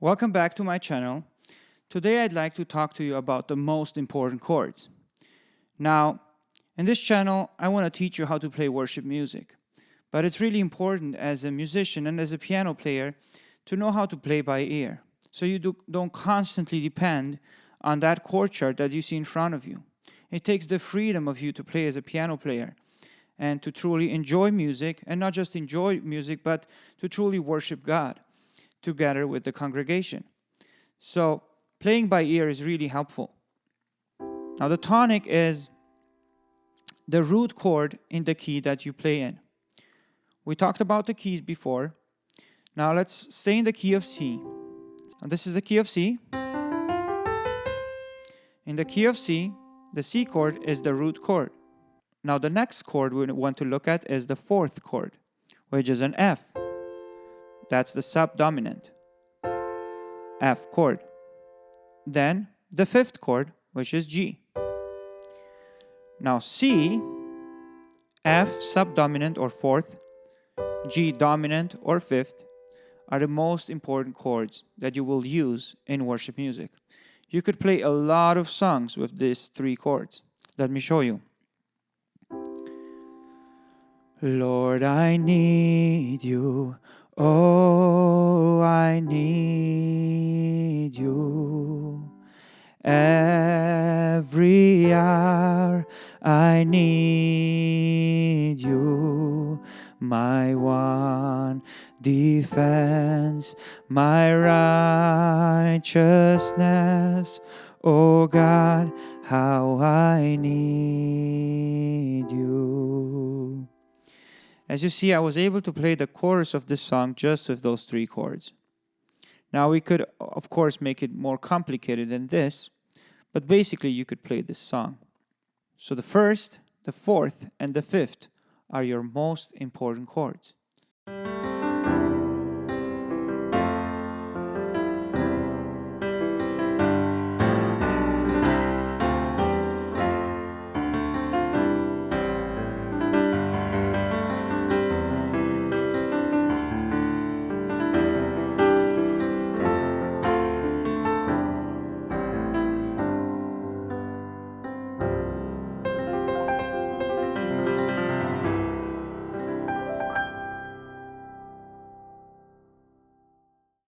Welcome back to my channel. Today I'd like to talk to you about the most important chords. Now, in this channel, I want to teach you how to play worship music. But it's really important as a musician and as a piano player to know how to play by ear. So you don't constantly depend on that chord chart that you see in front of you. It takes the freedom of you to play as a piano player and to truly enjoy music, and not just enjoy music, but to truly worship God together with the congregation. So playing by ear is really helpful. Now the tonic is the root chord in the key that you play in. We talked about the keys before. Now let's stay in the key of C. And this is the key of C. In the key of C, the C chord is the root chord. Now the next chord we want to look at is the fourth chord, which is an F. That's the subdominant F chord. Then the fifth chord, which is G. Now C, F subdominant or fourth, G dominant or fifth are the most important chords that you will use in worship music. You could play a lot of songs with these three chords. Let me show you. Lord, I need you. Oh, I need you. Every hour I need you. My one defense, my righteousness. Oh God, how I need you. As you see, I was able to play the chorus of this song just with those three chords. Now we could, of course, make it more complicated than this, but basically you could play this song. So the first, the fourth, and the fifth are your most important chords.